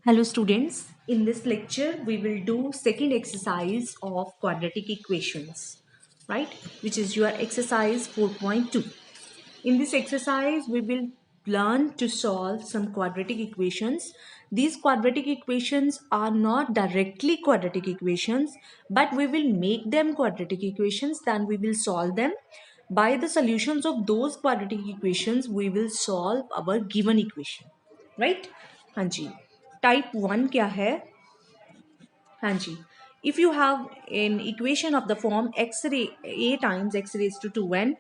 Hello students, in this lecture we will do second exercise of quadratic equations, right, which is your exercise 4.2. In this exercise we will learn to solve some quadratic equations. These quadratic equations are not directly quadratic equations, but we will make them quadratic equations, then we will solve them. By the solutions of those quadratic equations we will solve our given equation, right? हाँ जी, type 1 क्या है? हाँ जी, if you have an equation of the form a times x raised to 2n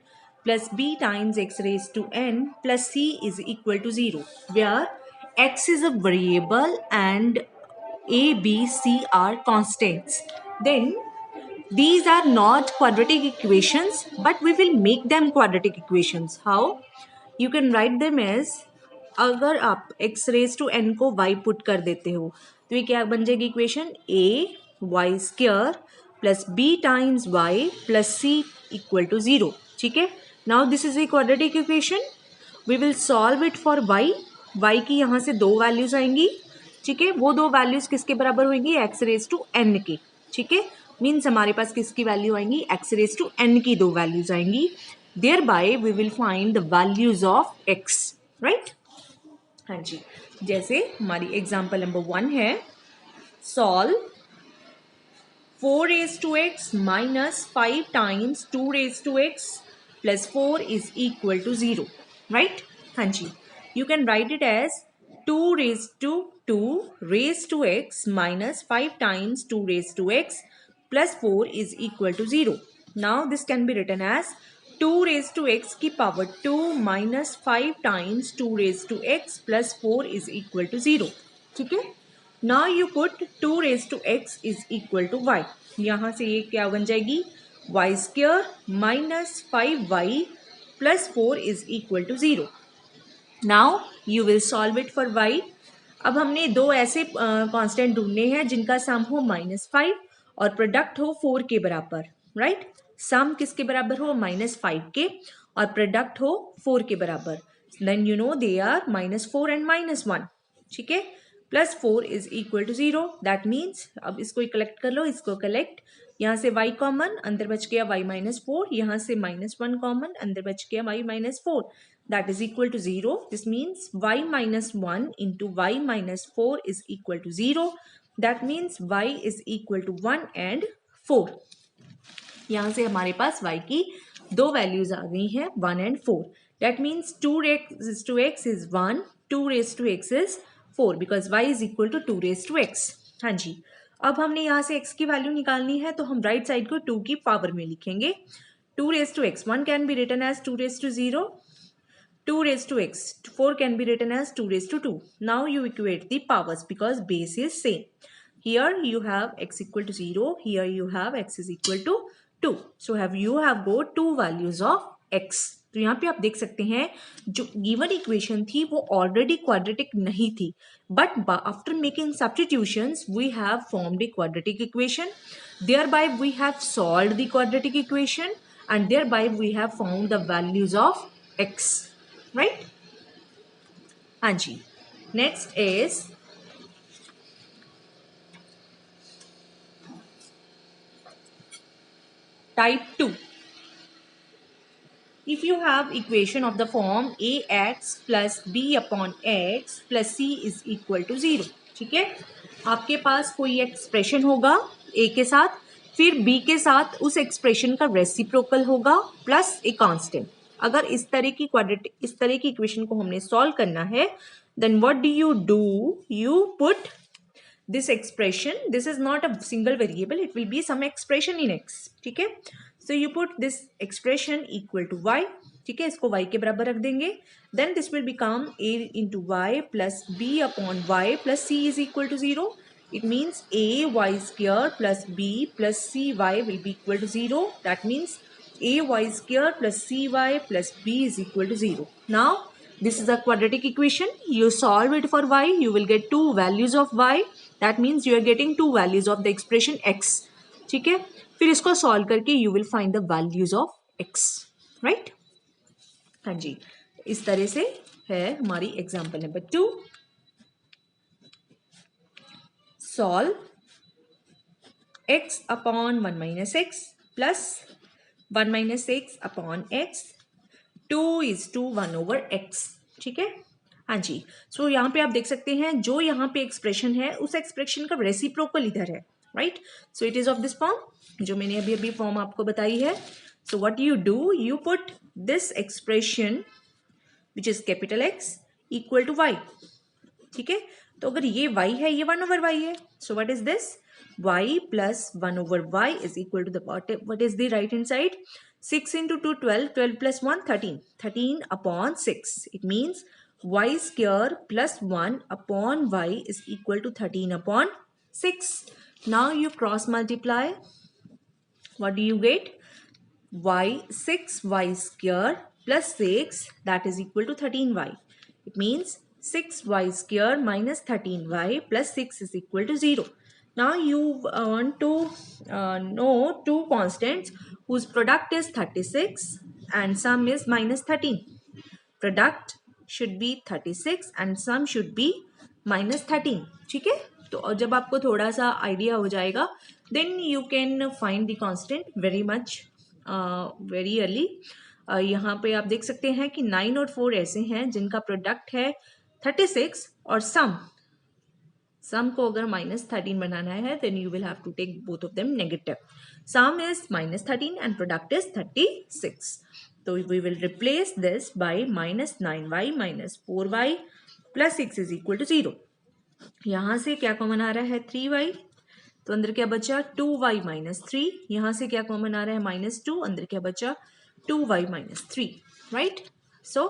plus b times x raised to n plus c is equal to 0, where x is a variable and a, b, c are constants, then these are not quadratic equations, but we will make them quadratic equations. How? You can write them as, अगर आप x raise to n को y put कर देते हो तो ये क्या बन जाएगी equation a y square plus b times y plus c equal to 0. ठीक है, now this is a quadratic equation. We will solve it for y की यहाँ से दो वैल्यूज आएंगी. ठीक है, वो दो वैल्यूज किसके बराबर होंगी? x रेज टू n के. ठीक है, मीन्स हमारे पास किसकी वैल्यू आएंगी? x रेज टू n की दो वैल्यूज आएंगी. Thereby we will find the values of x, right? हाँ जी, जैसे हमारी एग्जाम्पल नंबर 1 है, solve 4 raised to x minus 5 times 2 raised to x plus 4 is equal to 0, right? हाँ जी, you can write it as 2 raised to 2 raised to x minus 5 times 2 raised to x plus 4 is equal to 0. Now this can be written as 2 raised to x की power 2 minus 5 times 2 raised to x plus 4 is equal to 0. ठीक है, now you put 2 raised to x is equal to y. यहाँ से ये क्या बन जाएगी? y square minus 5y plus 4 is equal to 0. Now you will solve it for y. अब हमने दो ऐसे कांस्टेंट ढूंढने हैं जिनका सम हो -5 और प्रोडक्ट हो 4 के बराबर, राइट? सम किसके बराबर हो? -5 के, और प्रोडक्ट हो 4 के बराबर. Then you know they are -4 and -1. ठीक है, plus 4 is equal to 0. That means अब इसको कलेक्ट कर लो, इसको कलेक्ट. यहाँ से y कॉमन, अंदर बच गया y -4. यहाँ से -1 कॉमन, अंदर बच गया y -4. That is equal to 0. This means y minus 1 into y minus 4 is equal to 0. That means y is equal to 1 and 4. यहाँ से हमारे पास y की दो वैल्यूज आ गई हैं, 1 and 4. That means 2 raised to x is 1, 2 raised to x is 4 because y is equal to 2 raised to x. हाँ जी, अब हमने यहाँ से x की वैल्यू निकालनी है तो हम राइट साइड को 2 की पावर में लिखेंगे. 2 raised to x 1 can be written as 2 raised to 0. 2 raised to x 4 can be written as 2 raised to 2. Now you equate the powers because base is same. Here you have x equal to 0. Here you have x is equal to 2. So you have got two values of x. तो यहाँ पे आप देख सकते हैं जो given equation थी वो ऑलरेडी क्वाड्रेटिक नहीं थी, but after making substitutions we have formed a quadratic equation. Thereby we have solved the quadratic equation and thereby we have found the values of x. Right? हाँ जी, next is type 2. If you have equation of the form ax plus b upon x plus c is equal to 0. ठीक है, आपके पास कोई expression होगा a के साथ, फिर b के साथ उस एक्सप्रेशन का रेसिप्रोकल होगा प्लस ए कांस्टेंट. अगर इस तरह की इक्वेशन को हमने सॉल्व करना है, then what do? You put this expression. This is not a single variable, it will be some expression in x. ठीक है, so you put this expression equal to y. ठीक है, इसको y के बराबर रख देंगे. then this will become a into y plus b upon y plus c is equal to 0. It means a y square plus b plus c y will be equal to 0. That means a y square plus c y plus b is equal to 0. Now this is a quadratic equation. You solve it for y, you will get two values of y. That means you are getting two values of the expression x. ठीक है, फिर इसको solve करके you will find the values of x. Right? हाँ जी, इस तरह से है हमारी example number 2. solve x upon 1 minus x plus 1 minus x upon x 2 is to 1 over x. ठीक है, हाँ जी. सो यहाँ पे आप देख सकते हैं जो यहाँ पे एक्सप्रेशन है उस एक्सप्रेशन का रेसिप्रोकल इधर है, right. So it is of this form जो मैंने अभी अभी फॉर्म आपको बताई है. So what you do, you put this expression which is capital X equal to Y. ठीक है, तो अगर ये y है ये 1 over y है. So what is this, y plus 1 over y is equal to the what is the right hand side, 6 into 2 12, 12 plus 1 13, 13 upon 6. It means y square plus 1 upon y is equal to 13 upon 6. Now you cross multiply. What do you get? Y 6y square plus 6 that is equal to 13y. It means 6y square minus 13y plus 6 is equal to 0. Now you want to know two constants whose product is 36 and sum is minus 13. Product should be 36 and sum should be minus 13. ठीक है, तो जब आपको थोड़ा सा idea हो जाएगा then you can find the constant very much very early. यहाँ पे आप देख सकते हैं कि 9 और 4 ऐसे हैं जिनका प्रोडक्ट है 36 और सम को अगर -13 बनाना है then you will have to take both of them negative. Sum is -13 and product is 36. So we will replace this by -9y minus 4y plus 6 is equal to 0. यहाँ से क्या कॉमन आ रहा है 3y, तो अंदर क्या बचा 2y minus 3. यहाँ से क्या कॉमन आ रहा है -2, अंदर क्या बचा 2y minus 3, right? So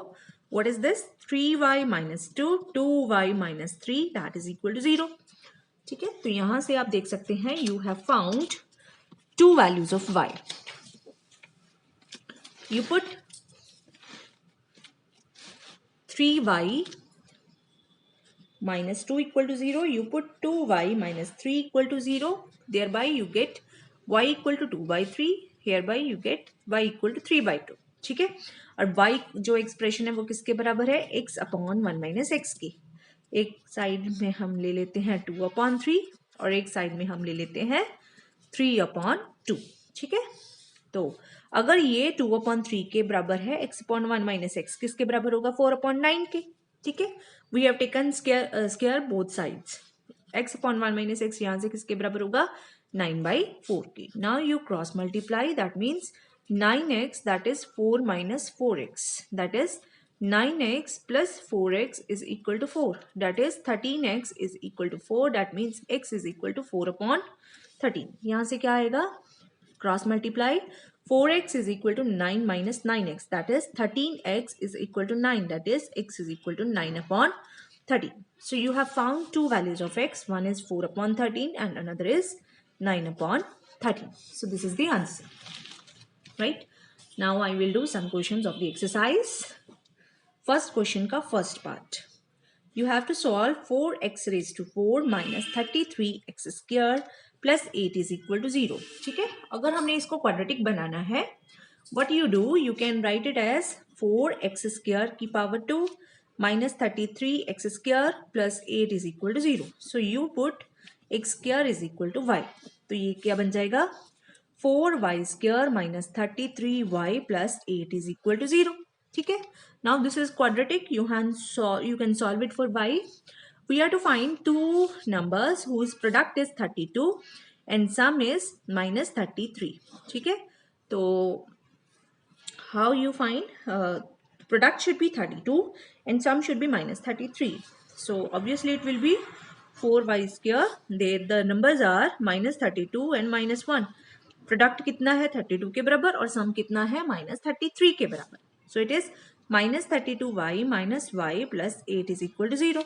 what is this, 3y minus 2, 2y minus 3 that is equal to 0. ठीक है, तो यहाँ से आप देख सकते हैं you have found two values of y. You put 3y minus 2 equal to 0, you put 2y minus 3 equal to 0, thereby you get y equal to 2 by 3, hereby you get y equal to 3 by 2. ठीक है, और y जो expression है वो किसके बराबर है, x upon 1 minus x की. एक साइड में हम ले लेते हैं 2 अपॉन 3 और एक साइड में हम ले लेते हैं 3 अपॉन 2. ठीक है, तो अगर ये 2 अपॉन 3 के बराबर है, x अपॉन 1 माइनस एक्स किसके बराबर होगा 4 अपॉन 9 के. ठीक है, we have taken square both sides. x upon 1 minus X यहाँ से किसके बराबर होगा 9/4 के. Now you cross multiply, that means 9x that is 4 minus 4x, that is 9x plus 4x is equal to 4, that is 13x is equal to 4, that means x is equal to 4 upon 13. यहाँ से क्या आएगा cross multiply, 4x is equal to 9 minus 9x, that is 13x is equal to 9, that is x is equal to 9 upon 13. So you have found two values of x, one is 4 upon 13 and another is 9 upon 13. So this is the answer. Right, now I will do some questions of the exercise. First question का first part, you have to solve 4x raised to 4 minus 33x square plus 8 is equal to 0. ठीक है, अगर हमने इसको quadratic बनाना है, what you do, you can write it as 4x square की power 2 minus 33x square plus 8 is equal to 0. So you put x square is equal to y, तो ये क्या बन जाएगा 4y square minus 33y plus 8 is equal to 0. ठीक है, now this is quadratic, you can solve it for y. We have to find two numbers whose product is 32 and sum is minus 33. ठीक है, तो how you find product should be 32 and sum should be minus 33. So obviously it will be 4y square, the numbers are minus 32 and minus 1. Product कितना है 32 के बराबर और सम कितना है -33 के बराबर. So it is -32y minus y plus 8 is equal to 0.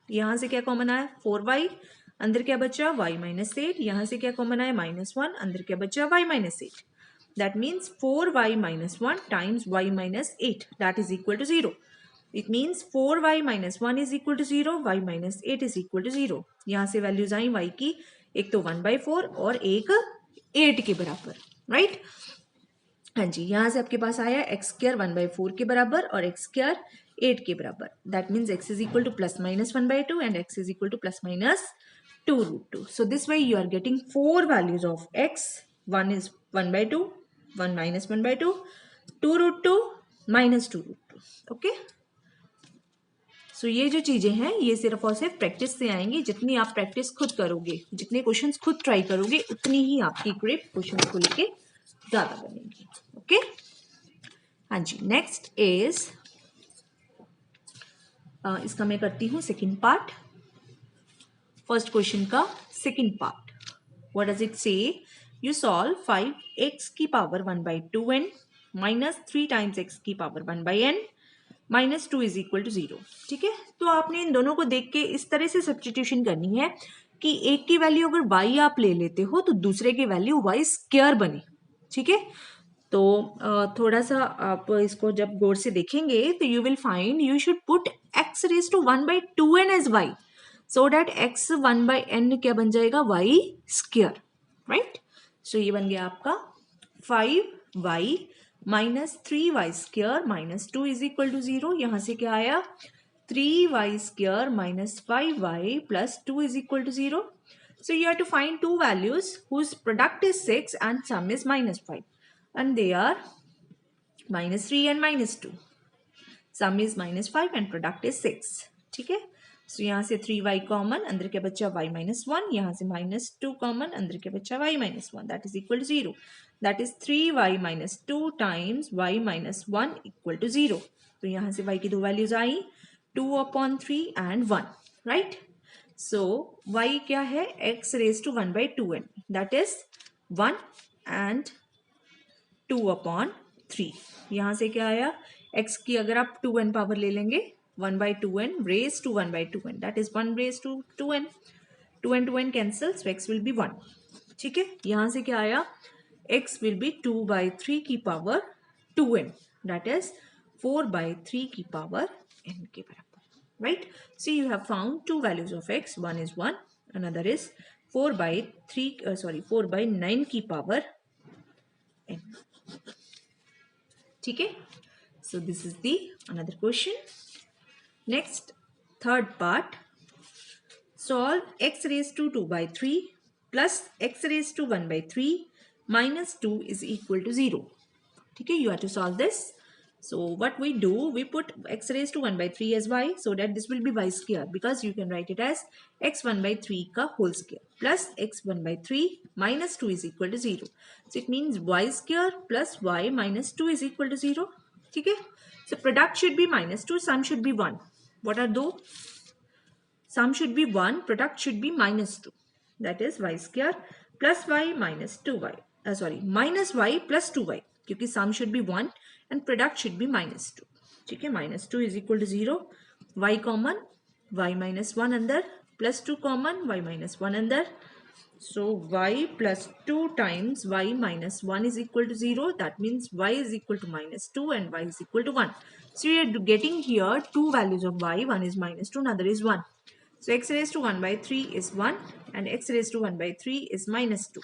यहाँ से क्या कॉमन आया 4y, अंदर क्या बचा y माइनस 8, यहाँ से क्या कॉमन आया -1, अंदर क्या बचा y minus 8. That means 4y minus 1 times y minus 8 that is equal to 0. It means 4y minus 1 is equal to 0, y minus 8 is equal to 0. यहाँ से वैल्यूज आई y की, एक तो 1/4 और एक 8 के बराबर, राइट. हाँ जी, यहाँ से आपके पास आया एक्स स्क्वायर 1/4 के बराबर और एक्स स्क्वायर 8 के बराबर. That means x is equal two plus minus 1/2 and x is equal two plus minus 2 root 2. So this way you are getting 4 values of x. One is 1 by 2, 1 minus 1 by 2, 2 root 2 minus 2 root 2. Okay, सो ये जो चीजें हैं ये सिर्फ और सिर्फ practice से आएंगी. जितनी आप प्रैक्टिस खुद करोगे, जितने क्वेश्चंस खुद ट्राई करोगे, उतनी ही आपकी ग्रिप क्वेश्चंस को लेके ज्यादा बनेगी. ओके, हाँ जी. नेक्स्ट इज इसका मैं करती हूँ सेकेंड पार्ट. फर्स्ट क्वेश्चन का second part. What does it say? You solve 5x की power 1 by 2n minus 3 times x की power 1 by n minus 2 is equal to 0. ठीक है, तो आपने इन दोनों को देख के इस तरह से सब्स्टिट्यूशन करनी है कि एक की वैल्यू अगर y आप ले लेते हो तो दूसरे की वैल्यू y स्क्वायर बने. ठीक है, तो थोड़ा सा आप इसको जब गौर से देखेंगे तो you will find you should put x raise to 1 by 2n as y, so that x 1 by n क्या बन जाएगा? y square. राइट, सो ये बन गया आपका 5y minus 3y square minus 2 is equal to 0. यहां से क्या आया? 3y square minus 5y plus 2 is equal to 0. So you have to find two values whose product is 6 and sum is minus 5. And they are minus 3 and minus 2. Sum is minus 5 and product is 6. ठीक है, so यहाँ से 3y common, अंदर के बच्चा y minus 1. यहाँ से minus 2 common, अंदर के बच्चा y minus 1. That is equal to 0. That is 3y minus 2 times y minus 1 equal to 0. तो यहाँ से y की दो values I, 2/3 and 1. Right? So y क्या है? x raised to 1 by 2n. That is 1 and 2/3. यहाँ से क्या आया? x की अगर आप 2n पावर ले लेंगे, 1 by 2n raised to 1 by 2n. That is 1 raised to 2n. 2n 2n cancel, so x will be 1. ठीक है, यहाँ से क्या आया? x will be 2 by 3 की power 2n. That is 4 by 3 की पावर n के बराबर. Right? So you have found two values of x. One is 1, another is 4 by 9 की पावर n. ठीक है, so this is the another question. Next, third part. Solve x raised to 2 by 3 plus x raised to 1 by 3 minus 2 is equal to 0. ठीक है, you have to solve this. So what we do, we put x raised to 1 by 3 as y, so that this will be y square, because you can write it as x 1 by 3 का whole square plus x 1 by 3 minus 2 is equal to 0. So it means y square plus y minus 2 is equal to 0. ठीक है, so product should be minus 2, sum should be 1. What are those? Sum should be 1, product should be minus 2. That is y square plus y minus 2y. Minus y plus 2y, क्योंकि sum should be 1 and product should be minus 2. ठीक है, minus 2 is equal to 0. y common, y minus 1 अंदर, plus 2 common, y minus 1 अंदर. So y plus 2 times y minus 1 is equal to 0. That means y is equal to minus 2 and y is equal to 1. So we are getting here two values of y. One is minus 2, another is 1. So x raised to 1 by 3 is 1 and x raised to 1 by 3 is minus 2.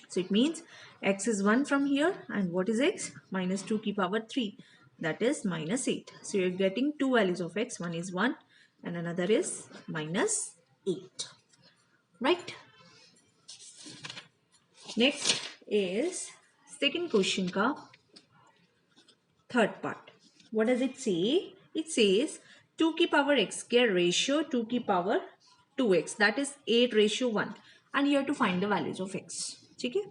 So it means x is 1 from here, and what is x? Minus 2 की power 3. That is minus 8. So you're getting two values of x. One is 1 and another is minus 8. Right? Next is second question का third part. What does it say? It says 2 की power x square ratio 2 की power 2x. That is 8 ratio 1. And you have to find the values of x. ठीक है,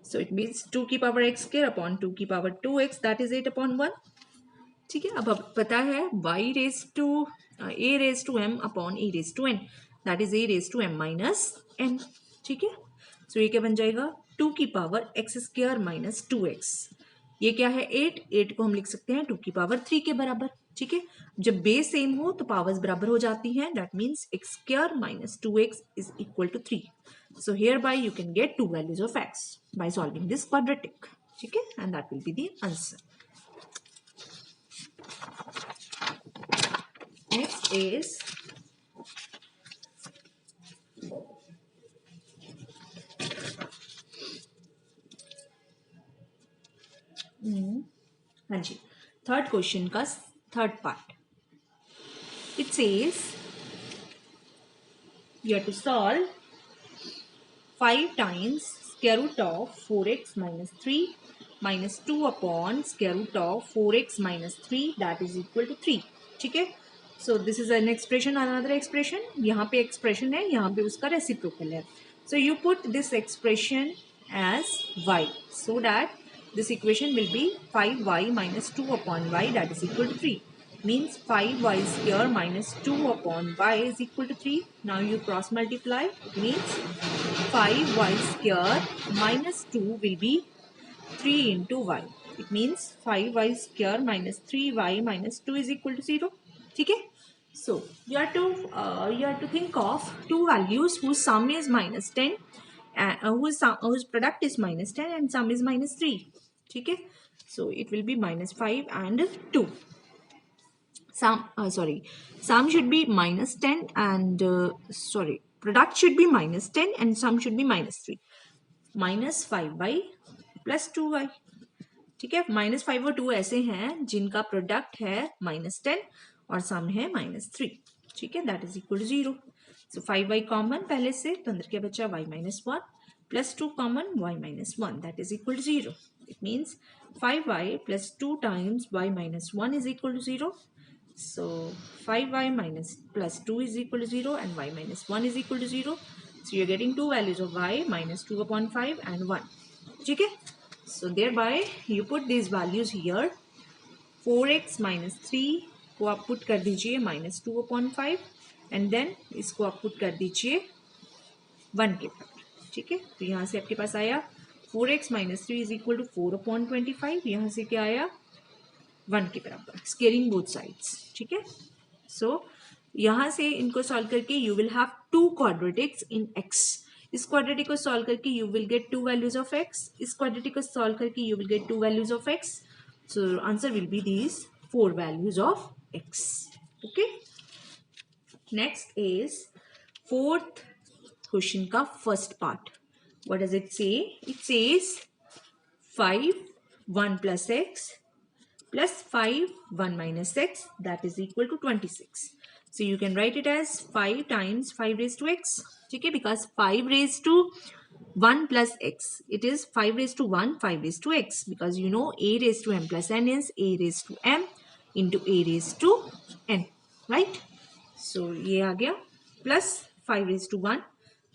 so it means 2 की power x square upon 2 की power 2x, that is 8 upon 1. ठीक है, अब पता है y raised to a raised to m upon e raised to n, that is a raised to m minus n. ठीक है, so ये क्या बन जाएगा? 2 की power x square minus 2x. ये क्या है? 8 को हम लिख सकते हैं 2 की पावर 3 के बराबर. ठीक है, जब बेस सेम हो तो पावर्स बराबर हो जाती हैं. That means x square minus 2x is equal to 3. So hereby you can get two values of x by solving this quadratic. ठीक है, and that will be the answer. Next is हाँ जी, third question का third part. It says you have to solve 5 times square root of 4x minus 3 minus 2 upon square root of 4x minus 3 that is equal to 3. ठीक है, so this is an expression, another expression. यहाँ पे expression है, यहाँ पे उसका reciprocal है. So you put this expression as y so that this equation will be 5y minus 2 upon y that is equal to 3. Means 5y square minus 2 upon y is equal to 3. Now you cross multiply. It means 5y square minus 2 will be 3 into y. It means 5y square minus 3y minus 2 is equal to 0. ठीक है, so you have to think of two values whose sum is minus 10 whose product is minus 10 and sum is minus 3. ठीक है, so it will be minus 5 and 2. Sum should be minus 10 and product should be minus 10 and sum should be minus 3. minus 5y plus 2y. ठीक है, minus 5 और 2 ऐसे हैं जिनका product है minus 10 और सम है minus 3. ठीक है, that is equal to 0. So 5y common पहले से, तो अंदर क्या बचा y minus 1 plus 2 common y minus 1 that is equal to 0. It means 5y plus 2 times y minus 1 is equal to 0. So 5y minus plus 2 is equal to 0 and y minus 1 is equal to 0. So you're getting two values of y minus 2 upon 5 and 1. ठीक है, so thereby you put these values here. 4x minus 3 को आप put कर दीजिए minus 2 upon 5 and then इसको आप put कर दीजिए 1 के बराबर. ठीक है, तो यहाँ से आपके पास आया 4x minus 3 is equal to 4 upon 25. यहाँ से क्या आया 1 के बराबर, स्केलिंग बोथ साइड्स. ठीक है, सो यहाँ से इनको सॉल्व करके you will have two quadratics in x. इस क्वाड्रेटिक को सॉल्व करके you will get two values of x. इस क्वाड्रेटिक को सॉल्व करके you will get two values of x. So answer will be these 4 values of x. Okay, next is fourth question का first part. What does it say? It says 5 1 plus x plus 5 1 minus x that is equal to 26. So you can write it as 5 times 5 raised to x. ठीक है, because 5 raised to 1 plus x, it is 5 raised to 1 5 raised to x, because you know a raised to m plus n is a raised to m into a raised to n, right? So ये आ गया plus 5 raised to 1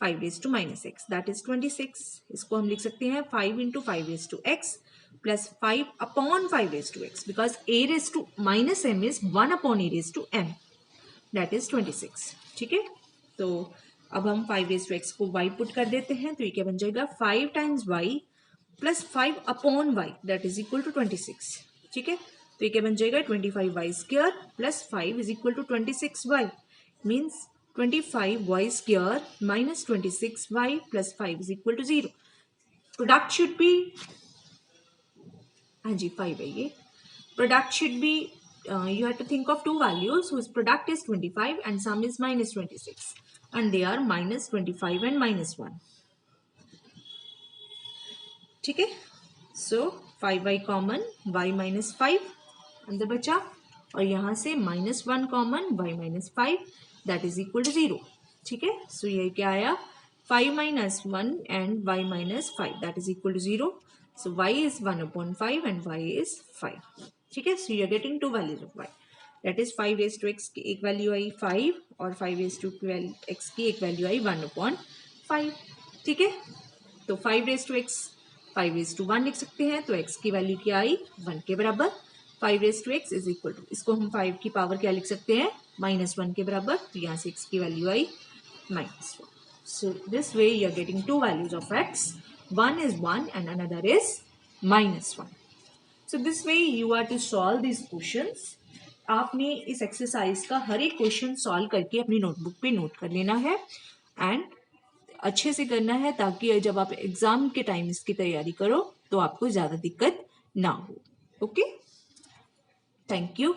5 raised to minus x that is 26. इसको हम लिख सकते हैं 5 into 5 raised to x plus 5 upon 5 raised to x, because a raised to minus m is 1 upon a raised to m that is 26. ठीक है, तो अब हम 5 raised to x को y पुट कर देते हैं, तो ये क्या बन जाएगा 5 times y plus 5 upon y that is equal to 26. ठीक है, तो ये क्या बन जाएगा 25y square plus 5 is equal to 26y. means 25y square minus 26y plus 5 is equal to 0. Product should be, हाँ जी 5 है ये. Product should be, you have to think of two values whose product is 25 and sum is minus 26 and they are minus 25 and minus 1. ठीक है, so 5y common y minus 5 अंदर बचा और यहाँ से minus 1 common y minus 5 that is equal to 0. ठीक है, so ये क्या आया 5 minus 1 and y minus 5 that is equal to 0. So y is 1 upon 5 and y is 5. ठीक है, so you are getting two values of y. That is 5 raised to x की एक value आई 5 और 5 raised to x की एक value आई 1 upon 5. ठीक है, तो 5 raised to x 5 raised to 1 लिख सकते हैं, तो x की वैल्यू क्या आई 1 के बराबर. 5 raised to x is equal to, इसको हम 5 की पावर क्या लिख सकते हैं -1 के बराबर, तो यहाँ से x की value I -1. So this way you are getting two values of x. One is 1 and another is -1. So this way you are to solve these questions. आपने इस एक्सरसाइज का हर एक क्वेश्चन सॉल्व करके अपनी नोटबुक पे note कर लेना है एंड अच्छे से करना है, ताकि जब आप एग्जाम के टाइम इसकी तैयारी करो तो आपको ज़्यादा दिक्कत ना हो. Okay, thank you.